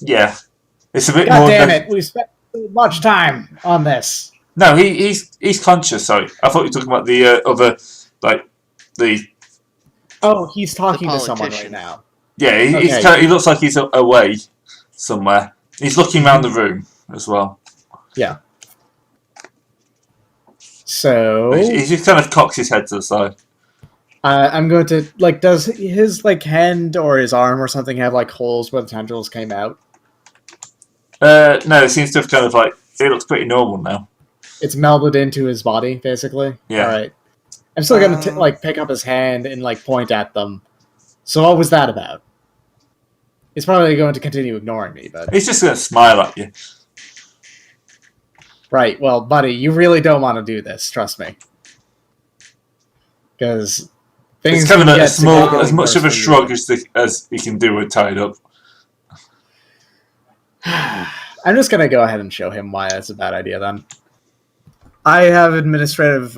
Yeah, it's a bit God more. damn it! We spent too much time on this. No, he's conscious. Sorry, I thought you were talking about the other, like the. Oh, he's The talking to someone right politician. now. Yeah, he's Okay. kind of, he looks like he's away somewhere. He's looking around the room as well. Yeah. So He just kind of cocks his head to the side. I'm going to Does his hand or his arm or something have holes where the tendrils came out? No, it seems to have kind of it looks pretty normal now. It's melded into his body, basically. Yeah. All right. I'm still going to pick up his hand and point at them. So what was that about? He's probably going to continue ignoring me, but He's just going to smile at you. right. Well, buddy, you really don't want to do this. Trust me, because It's kind of a small, as much of a shrug as he can do when tied up. I'm just going to go ahead and show him why that's a bad idea then. I have administrative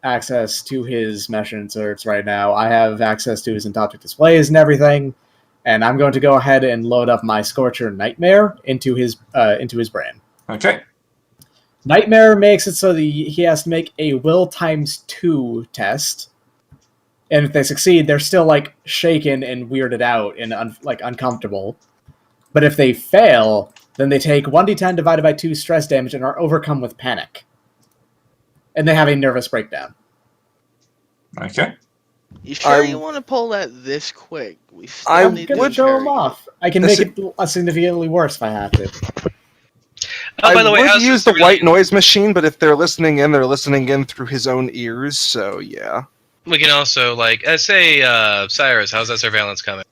access to his mesh inserts right now. I have access to his in-object displays and everything, and I'm going to go ahead and load up my Scorcher Nightmare into his brain. Okay. Nightmare makes it so that he has to make a will times 2 test, and if they succeed, they're still shaken and weirded out and uncomfortable. But if they fail, then they take 1d10 divided by 2 stress damage and are overcome with panic. And they have a nervous breakdown. Okay. You sure you want to pull that this quick? We still I'm need going to show him off. I can make it significantly worse if I have to. Oh, by the way, I would use the white noise machine, but if they're listening in through his own ears, so yeah. We can also, say, Cyrus, how's that surveillance coming?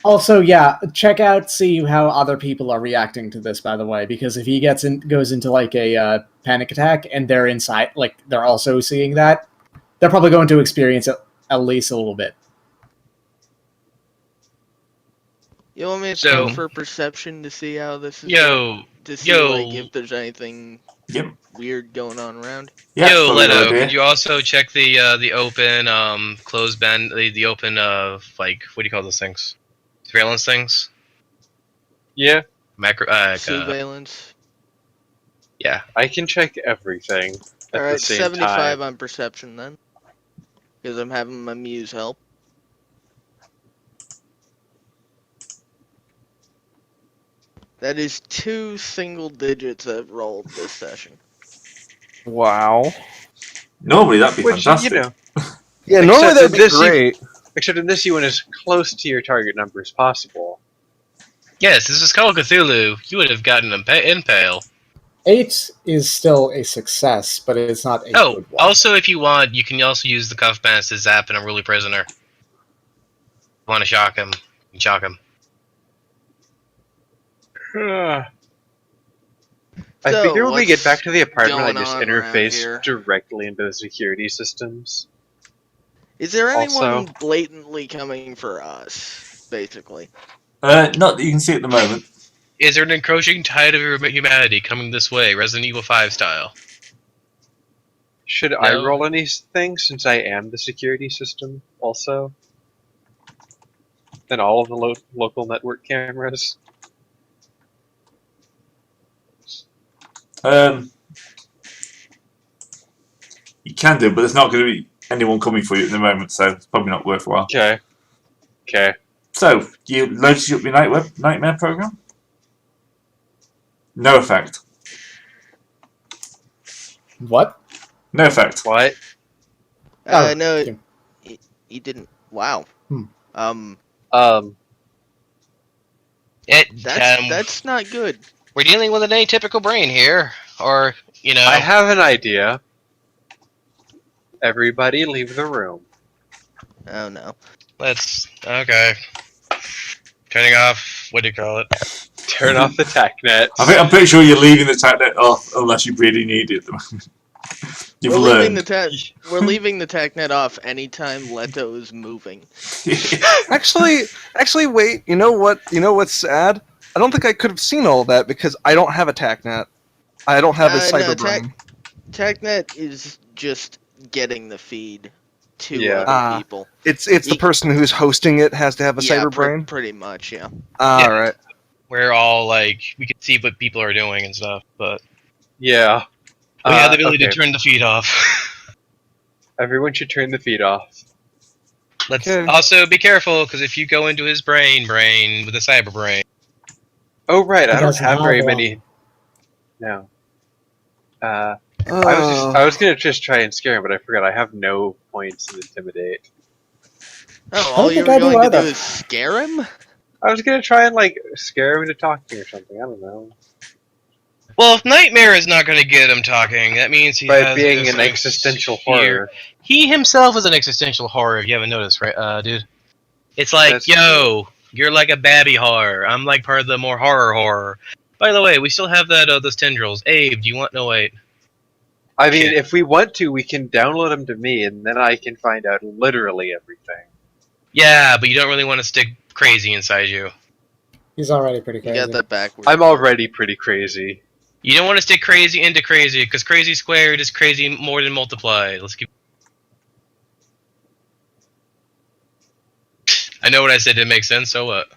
Also, yeah, check out, see how other people are reacting to this, by the way, because if he goes into a panic attack and they're inside, they're also seeing that, they're probably going to experience it at least a little bit. You want me to go for perception to see how this is to see if there's anything weird going on around? Yo, Leto, could you also check the open closed band, the open what do you call those things? Surveillance things? Yeah. Surveillance. Yeah. I can check everything at the same 75 time. on perception then. Because I'm having my muse help. That is 2 single digits I've rolled this session. Wow. Normally that'd be fantastic. Yeah, normally that'd be great. Except in this, you went as close to your target number as possible. Yes, this is Call of Cthulhu. You would have gotten an impale. 8 is still a success, but it's not a good one. Also, if you want, you can also use the cuff bands to zap an unruly prisoner. If you want to shock him, you can shock him. I figure when we get back to the apartment, I just interface directly into the security systems. Is there anyone blatantly coming for us, basically? Not that you can see at the moment. Is there an encroaching tide of humanity coming this way, Resident Evil 5 style? Should I roll anything since I am the security system also? And all of the local network cameras? You can do, but there's not going to be anyone coming for you at the moment, so it's probably not worthwhile. Okay. So, you loaded up your nightmare program? No effect. What? No effect. What? No, he didn't. Wow. That's not good. We're dealing with an atypical brain here, or, I have an idea. Everybody leave the room. Oh no. Okay. Turning off, what do you call it? Turn off the TACnet. I'm pretty sure you're leaving the TACnet off unless you really need it at the moment. We're leaving the TACnet off anytime Leto is moving. Actually, wait. You know what? You know what's sad? I don't think I could have seen all that because I don't have a TACnet. I don't have a cyberbrain. TACnet is just getting the feed to other people. It's the person who's hosting it has to have a cyberbrain? Pretty much, yeah. Alright. where all like we can see what people are doing and stuff. But yeah, we have the ability to turn the feed off. Everyone should turn the feed off. Let's also be careful because if you go into his brain with a cyber brain. Oh right, I don't have very many. No. I was gonna just try and scare him, but I forgot I have no points in Intimidate. Oh, all you were going to do is scare him? I was gonna try and like scare him into talking or something. I don't know. Well, if Nightmare is not going to get him talking, that means he has being an existential horror. He himself is an existential horror. If you haven't noticed, right, dude? It's like, That's yo, you're like a babby horror. I'm like part of the more horror. By the way, we still have that those tendrils. Abe, do you want? No, wait. I mean, if we want to, we can download them to me, and then I can find out literally everything. Yeah, but you don't really want to stick crazy inside you. He's already pretty crazy. You got that backwards. I'm already pretty crazy. You don't want to stick crazy into crazy, because crazy squared is crazy more than multiplied. Let's keep. I know what I said didn't make sense, so what?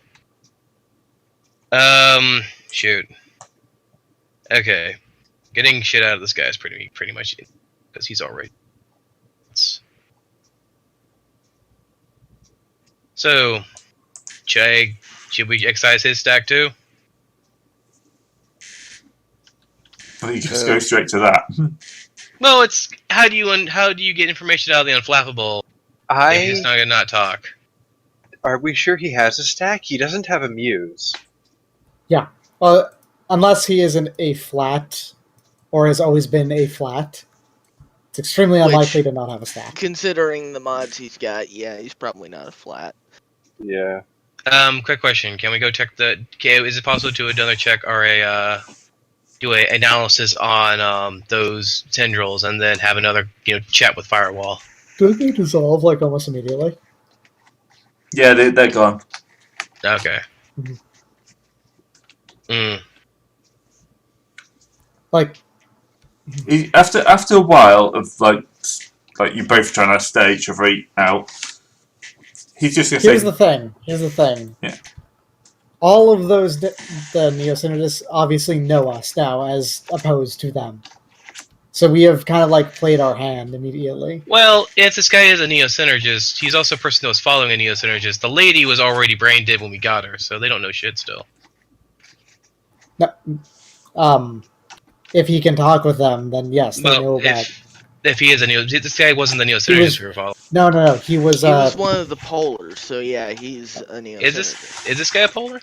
Shoot. Okay. Getting shit out of this guy is pretty much it, because he's already. So, should we excise his stack too? I think you just go straight to that. Well, it's how do you get information out of the unflappable if he's not gonna not talk? Are we sure he has a stack? He doesn't have a muse. Yeah. Unless he is an A flat, or has always been A flat. It's extremely unlikely to not have a stack. Considering the mods he's got, yeah, he's probably not a flat. Yeah. Quick question. Can we go check is it possible to do another check or do a analysis on those tendrils and then have another chat with Firewall? Do they dissolve like almost immediately? Yeah, they're gone. Okay. Like after a while of like you both trying to stay each other out, he's just gonna Here's the thing. Yeah. All of those the Neo-Synergists obviously know us now, as opposed to them. So we have kind of like played our hand immediately. Well, if this guy is a Neo-Synergist, he's also a person that was following a Neo-Synergist. The lady was already brain dead when we got her, so they don't know shit still. No, if he can talk with them, then yes, they know about. If he is a this guy wasn't the Neo-Synergist we were following. No, he was. He was one of the polars, so yeah, he's a Neo-Synergist. Is this guy a polar?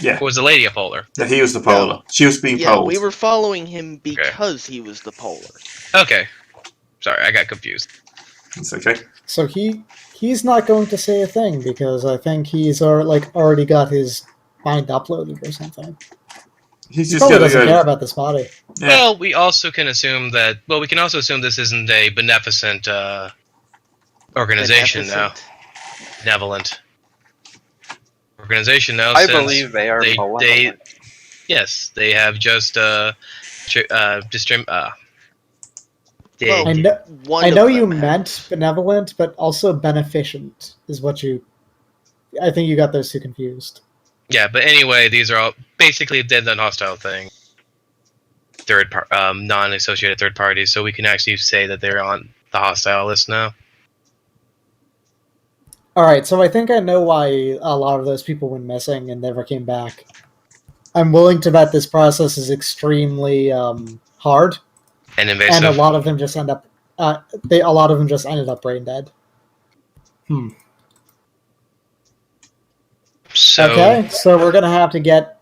Yeah. Or was the lady a polar? Yeah, he was the polar. No. She was being poled. We were following him because he was the polar. Okay. Sorry, I got confused. It's okay. So he's not going to say a thing because I think he's already got his mind uploaded or something. He probably doesn't care about this body. Yeah. Well, we also can assume that. Well, we can also assume this isn't a beneficent organization now. Benevolent organization now. I believe they are malevolent. Yes, they have just I know you meant benevolent, but also beneficent is what you. I think you got those two confused. Yeah, but anyway, these are all basically dead and hostile thing. Non-associated third parties, so we can actually say that they're on the hostile list now. Alright, so I think I know why a lot of those people went missing and never came back. I'm willing to bet this process is extremely hard. And invasive. And a lot of them just end up a lot of them just ended up brain dead. Okay, so we're gonna have to get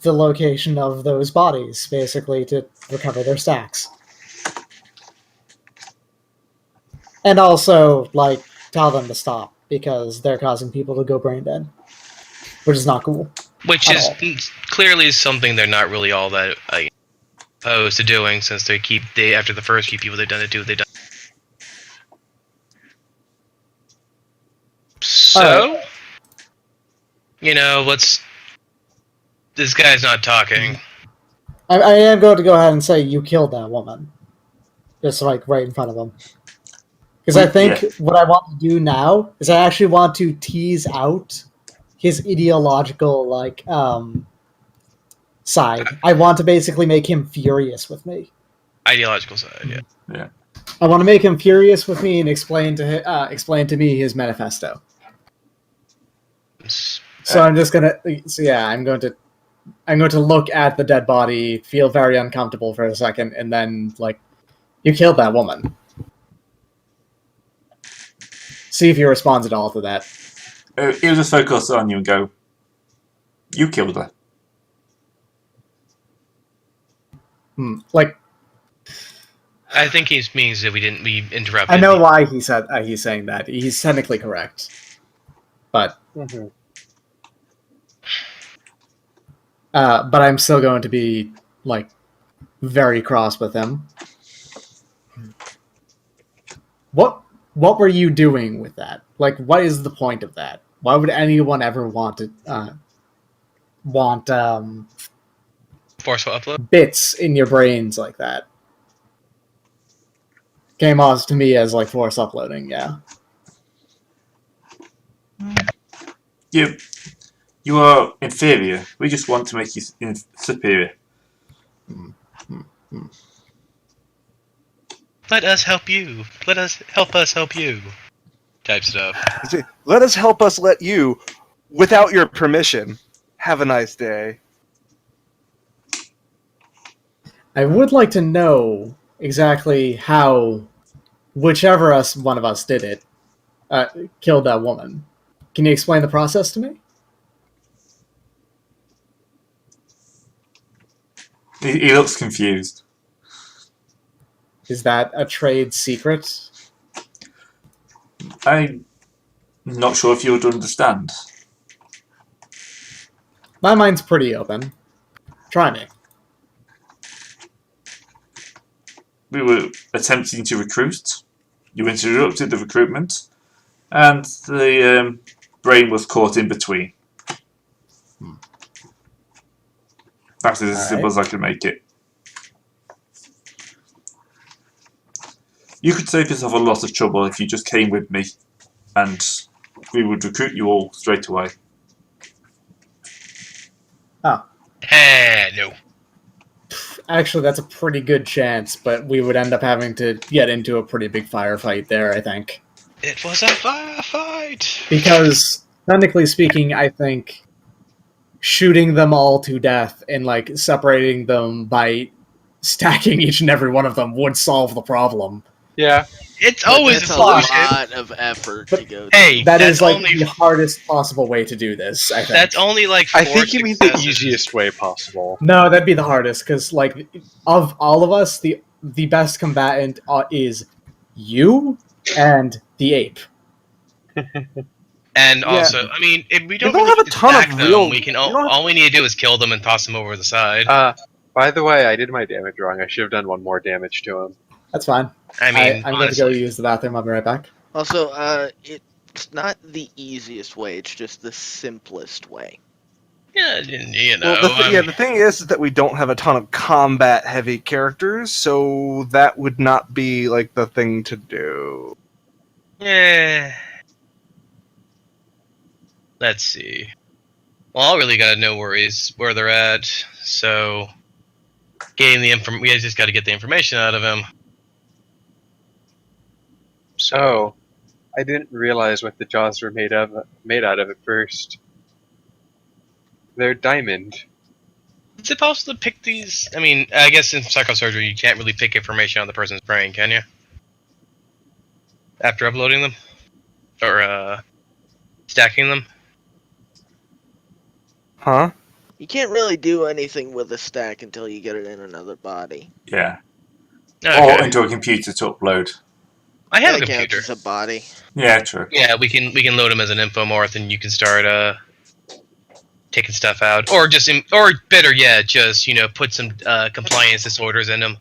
the location of those bodies, basically, to recover their stacks. And also, tell them to stop, because they're causing people to go brain dead. Which is not cool. Which is clearly something they're not really all that opposed to doing, since after the first few people they've done it to, they've done it. So, this guy's not talking. I am going to go ahead and say you killed that woman. Just, right in front of him. Because I think what I want to do now is I actually want to tease out his ideological side. I want to basically make him furious with me. Ideological side, yeah. Yeah. I want to make him furious with me and explain to me his manifesto. So I'm just gonna. So yeah, I'm going to look at the dead body, feel very uncomfortable for a second, and then you killed that woman. See if he responds at all to that. He'll just focus on you and go, "You killed her." I think he means that we interrupted. I know why he's saying that. He's technically correct, but but I'm still going to be very cross with him. What were you doing with that? What is the point of that? Why would anyone ever want forceful upload bits in your brains like that? Came off to me as force uploading, yeah. You are inferior. We just want to make you superior. Let us help you. Let us help you. Type stuff. Let us help us let you, without your permission. Have a nice day. I would like to know exactly how whichever one of us did it killed that woman. Can you explain the process to me? He looks confused. Is that a trade secret? I'm not sure if you would understand. My mind's pretty open. Try me. We were attempting to recruit. You interrupted the recruitment, and the brain was caught in between. That's as simple as I can make it. You could save yourself a lot of trouble if you just came with me, and we would recruit you all straight away. Oh. No. Actually, that's a pretty good chance, but we would end up having to get into a pretty big firefight there, I think. It was a firefight! Because, technically speaking, I think shooting them all to death and, separating them by stacking each and every one of them would solve the problem. Yeah. It's always a solution. A lot of effort to go Hey, that is the hardest possible way to do this, I think. That's only I think you mean the easiest way possible. No, that'd be the hardest, because, of all of us, the best combatant is you and the ape. And also, I mean, if we don't have a ton of real. We can all we need to do is kill them and toss them over the side. By the way, I did my damage wrong. I should have done one more damage to him. That's fine. I mean, I'm going to go use the bathroom. I'll be right back. Also, it's not the easiest way. It's just the simplest way. Yeah, you know. Well, the thing is that we don't have a ton of combat-heavy characters, so that would not be the thing to do. Yeah. Let's see. Well, all really gotta know where they're at. So, getting the we just got to get the information out of him. So, I didn't realize what the jaws were made out of at first. They're diamond. Is it possible to pick these? I mean, I guess in psychosurgery you can't really pick information on the person's brain, can you? After uploading them? Or, stacking them? Huh? You can't really do anything with a stack until you get it in another body. Yeah. Okay. Or into a computer to upload. I have That a computer. counts as a body. Yeah, true. Yeah, we can load them as an infomorph, and you can start taking stuff out, or better yet, just put some compliance disorders in them.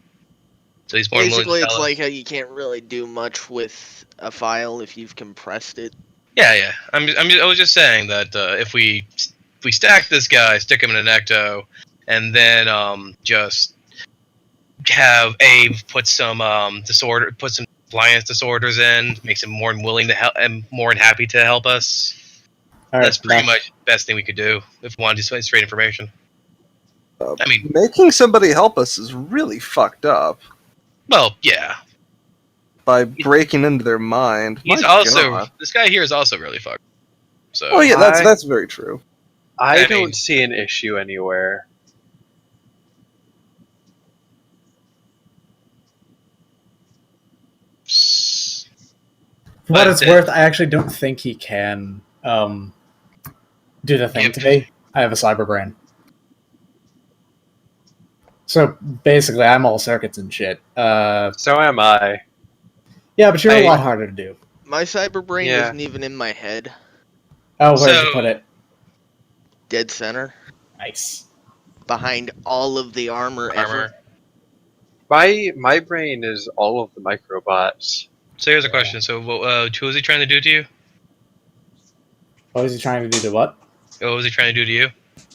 So he's more Basically, willing to it's tell like how you can't really do much with a file if you've compressed it. Yeah. I was just saying that if we stack this guy, stick him in an ecto, and then just have Abe put some compliance disorders in, makes him more willing to help and more happy to help us. That's pretty much the best thing we could do if we wanted to get straight information. I mean, making somebody help us is really fucked up. Well, yeah. By breaking into their mind. This guy here is also really fucked. So. Oh yeah, that's very true. I don't see an issue anywhere. For what it's worth, I actually don't think he can do the thing to me. I have a cyber brain. So basically, I'm all circuits and shit. So am I. Yeah, but you're a lot harder to do. My cyber brain isn't even in my head. Oh, where did you put it? Dead center. Nice. Behind all of the armor ever. My brain is all of the microbots. So here's a question. So what was he trying to do to you? What was he trying to do to what? What was he trying to do to you?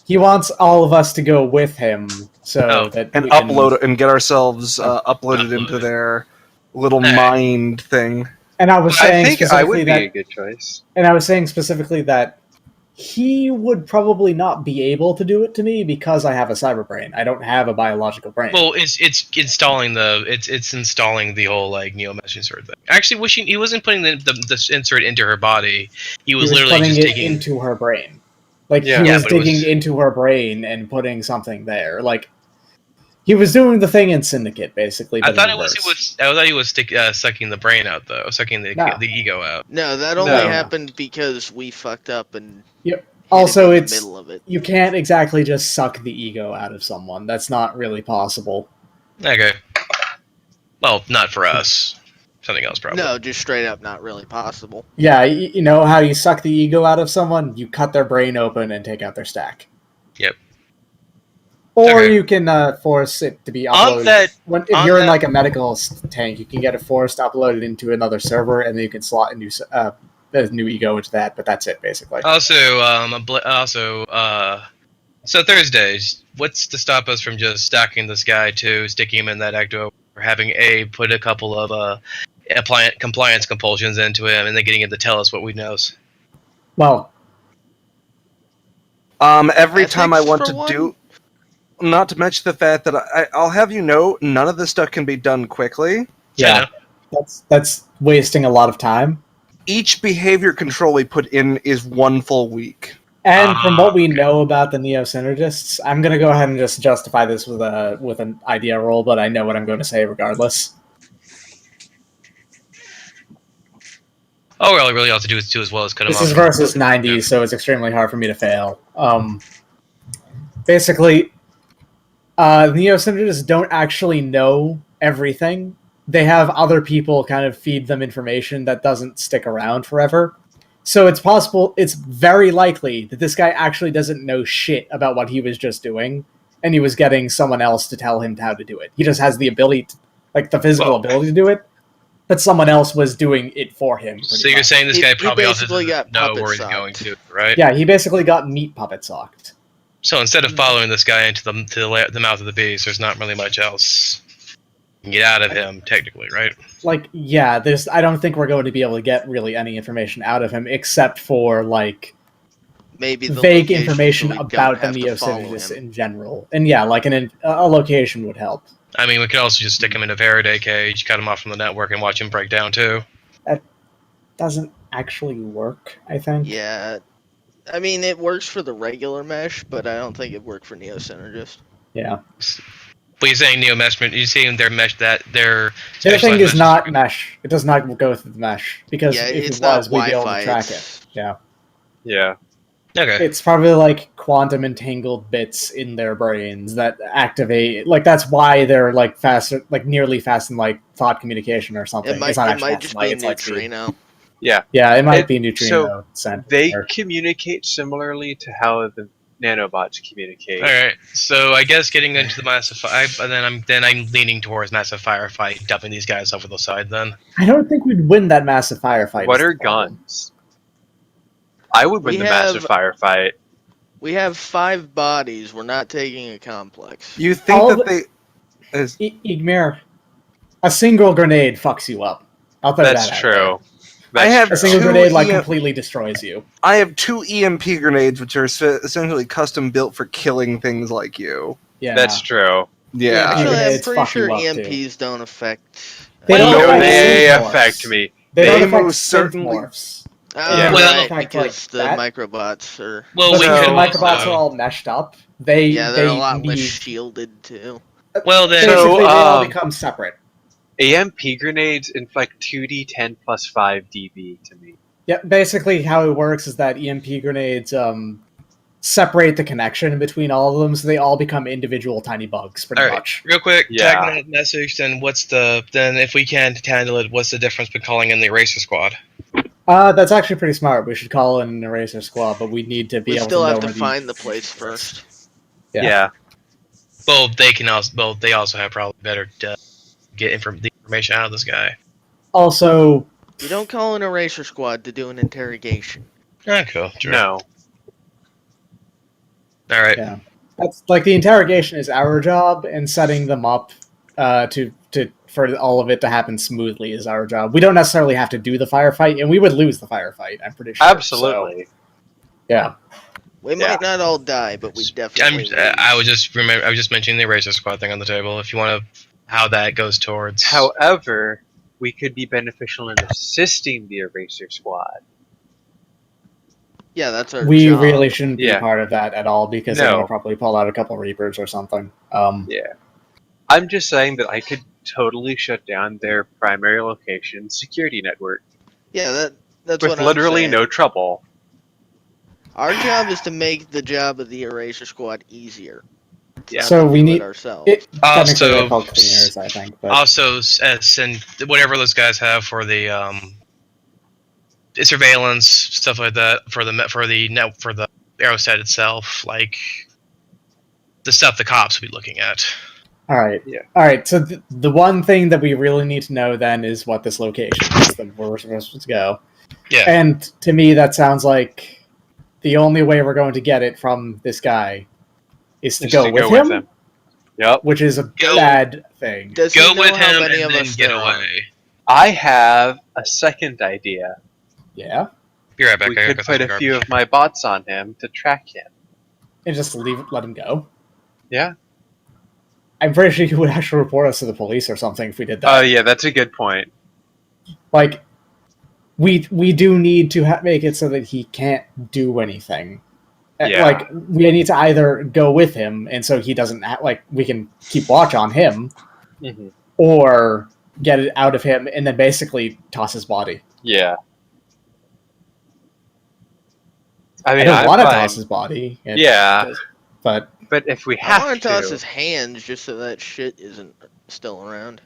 He wants all of us to go with him so that and upload it and get ourselves uploaded into their little mind thing. And I was saying I think I would be a good choice. And I was saying specifically that he would probably not be able to do it to me because I have a cyber brain. I don't have a biological brain. Well, it's installing the whole like neo-mesh insert thing. Actually, he wasn't putting the insert into her body. He was literally putting just it taking into her brain. Like he was digging into her brain and putting something there. Like he was doing the thing in Syndicate, basically. I thought he was sucking the brain out, though, sucking the ego out. No, that only happened because we fucked up and. Yep. Also, it's in the middle of it. You can't exactly just suck the ego out of someone. That's not really possible. Okay. Well, not for us. Something else, probably. No, just straight up not really possible. Yeah, you know how you suck the ego out of someone? You cut their brain open and take out their stack. Yep. Or you can force it to be uploaded. If you're in like a medical tank, you can get it forced uploaded into another server, and then you can slot a new ego into that. But that's it, basically. So Thursdays, what's to stop us from just stacking this guy to sticking him in that ecto, or having put a couple of compliance compulsions into him, and then getting him to tell us what we knows? Well, every time I want to do. Not to mention the fact that I'll have you know, none of this stuff can be done quickly. Yeah, that's wasting a lot of time. Each behavior control we put in is 1 full week. And from what we know about the neo-synergists, I'm going to go ahead and just justify this with an idea roll, but I know what I'm going to say regardless. Oh, really, all have to do is as well as cut him off. This is versus 90, so it's extremely hard for me to fail. Basically, the neo-synergists don't actually know everything. They have other people kind of feed them information that doesn't stick around forever. So it's very likely that this guy actually doesn't know shit about what he was just doing, and he was getting someone else to tell him how to do it. He just has the ability, the physical ability to do it, but someone else was doing it for him. So you're saying this guy probably also doesn't know where he's going to, right? Yeah, he basically got meat puppet socked. So instead of following this guy into the mouth of the beast, there's not really much else you can get out of him, technically, right? I don't think we're going to be able to get really any information out of him, except for, maybe the vague information about the neo-synergists in general. And a location would help. I mean, we could also just stick him in a Faraday cage, cut him off from the network, and watch him break down, too. That doesn't actually work, I think. Yeah. I mean, it works for the regular mesh, but I don't think it worked for neo-synergist. Yeah. But you're saying neo-mesh, you're saying their mesh, that their... The thing is not mesh. It does not go through the mesh, because if it was, we'd be able to track it. Yeah. Yeah. Okay. It's probably quantum entangled bits in their brains that activate. That's why they're faster, nearly fast in thought communication or something. It might just be neutrino. Yeah. Yeah, it might be neutrino. So they communicate similarly to how the nanobots communicate. All right. So I guess getting into the massive I'm leaning towards massive firefight, dumping these guys over the side. Then I don't think we'd win that massive firefight. What are guns? I would win the massive firefight. We have 5 bodies. We're not taking a complex. You think that they... Igmir, a single grenade fucks you up. I'll tell you that. That's true. have a single two grenade like completely destroys you. I have 2 EMP grenades, which are essentially custom built for killing things like you. Yeah, That's true. Yeah. Actually, I'm grenades pretty fuck sure you up, EMPs don't affect. They don't No, affect they synth affect morphs. me. They don't They affect most synth certainly- morphs. Oh, Well, right, affect, because the that. microbots are. Well, But we since could the microbots also. are all meshed up, they Yeah, they're they a lot less need shielded too. Well, then. basically they all So, become separate. AMP grenades inflict 2d10 plus 5 dB to me. Yeah, basically how it works is that EMP grenades separate the connection between all of them, so they all become individual tiny bugs, pretty much. Real quick, Yeah. TagNet message. Then if we can't handle it, what's the difference between calling in the Eraser Squad? That's actually pretty smart. We should call in an Eraser Squad, but we need to be We able still to know have to where find the place first. Yeah. Well, they also have probably better to get the information out of this guy. Also, You don't call an Eraser Squad to do an interrogation. Ah, cool. True. No. All right. yeah, that's like the interrogation is our job, and setting them up for all of it to happen smoothly is our job. We don't necessarily have to do the firefight, and we would lose the firefight. I'm pretty sure. Absolutely. So, yeah. We might not all die, but we definitely. lose. I was just mentioning the Eraser Squad thing on the table. If you want to, how that goes towards. However, we could be beneficial in assisting the Eraser Squad. Yeah, that's our We job. really shouldn't be Yeah. part of that at all because they're No. going to probably pull out a couple Reapers or something. Yeah. I'm just saying that I could totally shut down their primary location security network Yeah, that's with what literally I'm saying. no trouble. Our job is to make the job of the Eraser Squad easier. Yeah. Not So to we do need it ourselves. technically Also- they're called cleaners, I think. But Also, send whatever those guys have for the surveillance stuff like that for the Aerostat itself, like the stuff the cops will be looking at. all right, Yeah. all right. So the one thing that we really need to know then is what this location is that we're supposed to go. Yeah. And to me, that sounds like the only way we're going to get it from this guy is to Just go to with go him, with him. Yep. which is a Go- bad thing. Does Go he know with how him many and of then us get there are? away. I have a second idea. Yeah, Be right back. We I gotta could go put through a some few garbage. of my bots on him to track him. and just let him go. Yeah. I'm pretty sure he would actually report us to the police or something if we did that. Oh, yeah, that's a good point. Like, we do need to make it so that he can't do anything. Yeah. Like, we need to either go with him, and so he doesn't we can keep watch on him, Mm-hmm. or get it out of him and then basically toss his body. Yeah. I mean, don't I'm want to fine. toss his body. Yeah. But But if we I have want to toss his hands just so that shit isn't still around.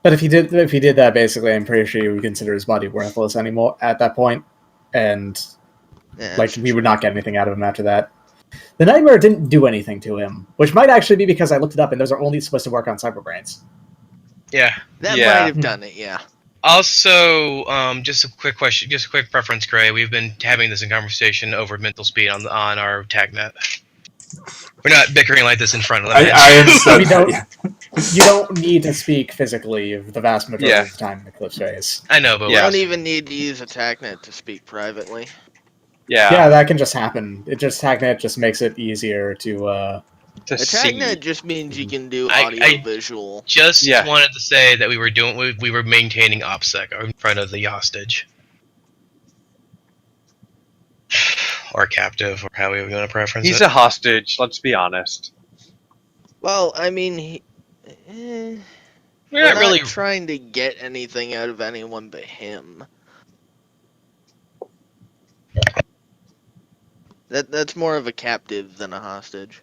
if he did that, basically, I'm pretty sure you would consider his body worthless anymore at that point, and Yeah, like we would not get anything out of him after that. The nightmare didn't do anything to him, which might actually be because I looked it up, and those are only supposed to work on cyberbrains. Yeah. that Yeah. might have done it. Yeah. Also, just a quick question, just a quick preference, Gray. We've been having this in conversation over mental speed on our TagNet. We're not bickering like this in front of them. I understand. We don't- Yeah. You don't need to speak physically the vast majority of the time in Eclipse phase. I know, but You Yeah. don't even need to use a TACnet to speak privately. Yeah, that can just happen. TagNet just makes it easier to. to A see. TACnet just means you can do I- audio visual. just Yeah. wanted to say that we were maintaining OPSEC in front of the hostage. Or captive, or how we want to preference He's it. a hostage, let's be honest. Well, I mean, We're we're not not really. trying to get anything out of anyone but him. That's more of a captive than a hostage.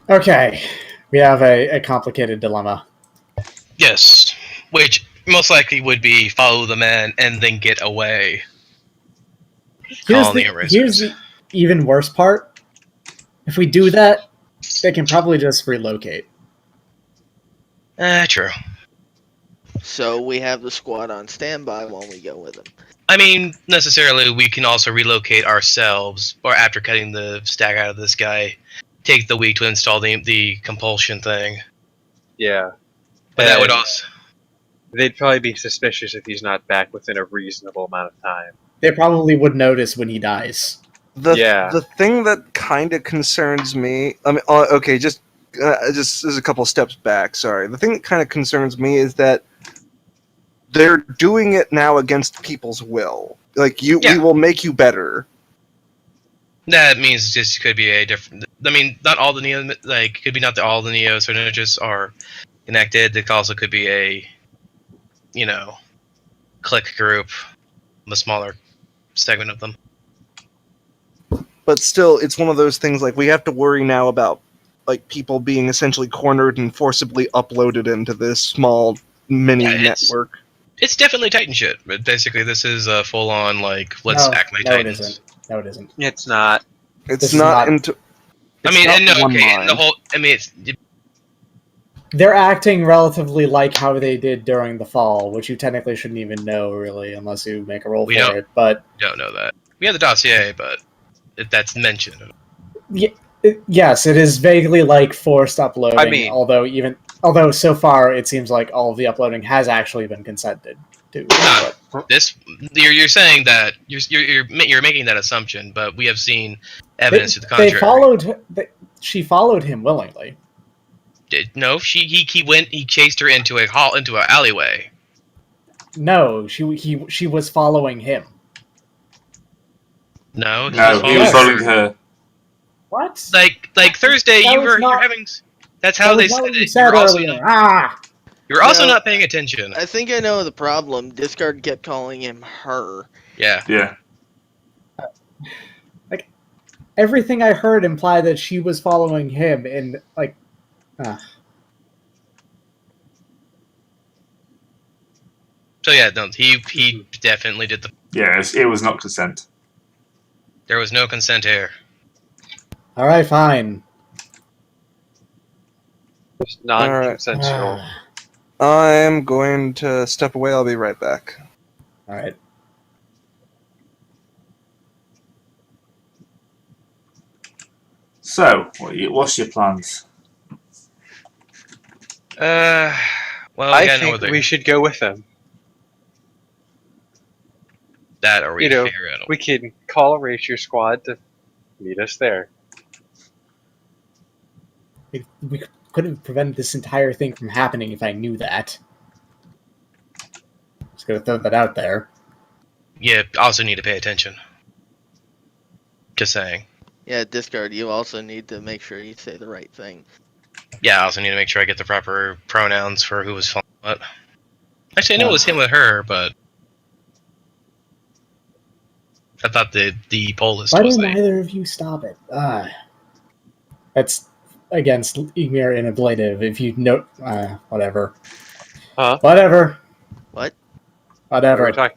Okay, we have a complicated dilemma. Yes. Which most likely would be follow the man and then get away. Here's Call the the erasers. even worse part. If we do that, they can probably just relocate. True. So we have the squad on standby while we go with him. I mean, necessarily, we can also relocate ourselves, or after cutting the stack out of this guy, take the week to install the compulsion thing. Yeah. But that would also... They'd probably be suspicious if he's not back within a reasonable amount of time. They probably would notice when he dies. The thing that kind of concerns me, I mean, okay, just there's a couple steps back. Sorry. The thing that kind of concerns me is that they're doing it now against people's will. Like we will make you better. That means this could be a different. I mean, not all the Neo, could be not all the Neo synergists are connected. It also could be a, click group, a smaller segment of them. But still, it's one of those things, like, we have to worry now about, like, people being essentially cornered and forcibly uploaded into this small mini network. It's definitely Titan shit, but basically this is a full-on, let's act like Titans. No, it isn't. It's not. It's not. They're acting relatively like how they did during the fall, which you technically shouldn't even know, really, unless you make a roll for it. But we don't know that. We have the dossier, but that's mentioned. Yes, it is vaguely like forced uploading. I mean, although so far it seems like all of the uploading has actually been consented to. You're saying that you're making that assumption, but we have seen evidence to the contrary. She followed him willingly. No, he chased her into an alleyway. No, she was following him. No, he was following her. What? Like Thursday, you're having. That's how they said it. You're also not paying attention. I think I know the problem. Discard kept calling him her. Yeah. Yeah. Everything I heard implied that she was following him, and So yeah, no, he definitely did the. Yeah, it was not consent. There was no consent here. All right, fine. It's non-consensual. I'm going to step away. I'll be right back. All right. So, what's your plans? Well, I think we should go with them. That or we figure out. We can call a Erasure Squad to meet us there. We could have prevented this entire thing from happening if I knew that. Just gonna throw that out there. Yeah, also need to pay attention. Just saying. Yeah, Discard, you also need to make sure you say the right thing. Yeah, I also need to make sure I get the proper pronouns for who was following what. Actually, I knew it was him with her, but I thought the poll list was Why didn't either of you stop it? That's against Igmir and Ablative. If you note, whatever. Huh? Whatever. What? Whatever. I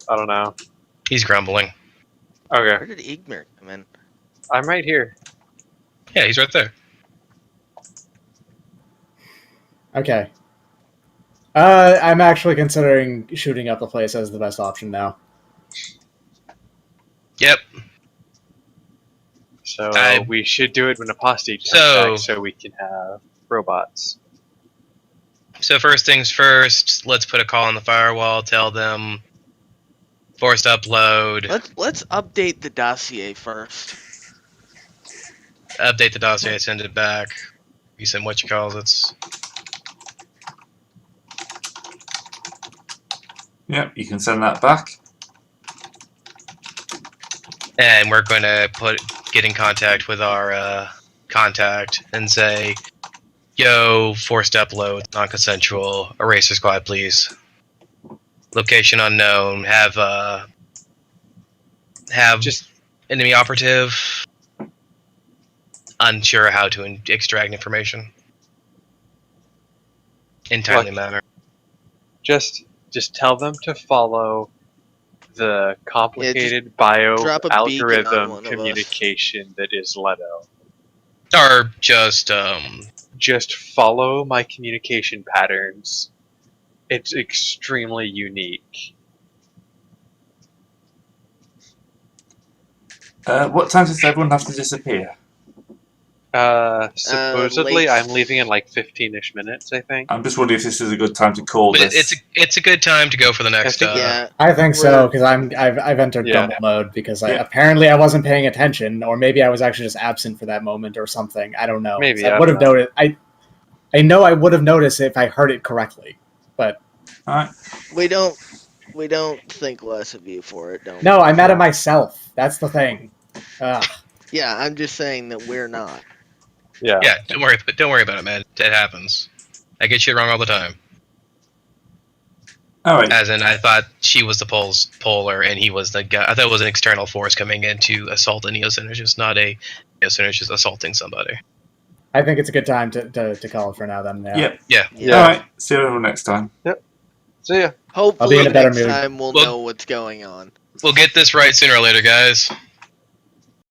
don't know. He's grumbling. Okay. Where did Igmir come in? I'm right here. Yeah, he's right there. Okay. I'm actually considering shooting up the place as the best option now. Yep. So we should do it when Apostate comes back so we can have robots. So first things first, let's put a call on the firewall, tell them forced upload. Let's update the dossier first. Update the dossier, send it back. You said what you call it. Yep, you can send that back. And we're going to get in contact with our contact and say, yo, forced upload, non-consensual, Eraser Squad, please. Location unknown, have just enemy operative, unsure how to extract information in timely manner. Just tell them to follow the complicated bio algorithm communication that is Leto. Or just follow my communication patterns. It's extremely unique. What time does everyone have to disappear? Supposedly, I'm leaving in like 15-ish minutes, I think. I'm just wondering if this is a good time to call this. It's a good time to go for the next. I think so because I've entered double mode because apparently I wasn't paying attention, or maybe I was actually just absent for that moment or something. I don't know. Maybe I would have noticed. I know I would have noticed if I heard it correctly, but all right. We don't think less of you for it, don't we? No, I'm mad at myself. That's the thing. Yeah, I'm just saying that we're not. Yeah. Yeah, don't worry about it, man. It happens. I get shit wrong all the time. All right. As in, I thought she was the polar, and he was the guy. I thought it was an external force coming in to assault a Neosynergist, not a Neosynergist assaulting somebody. I think it's a good time to call it for now. Then. Yeah. All right. See you everyone next time. Yep. See ya. Hopefully I'll be in a better next mood. time we'll know what's going on. We'll get this right sooner or later, guys.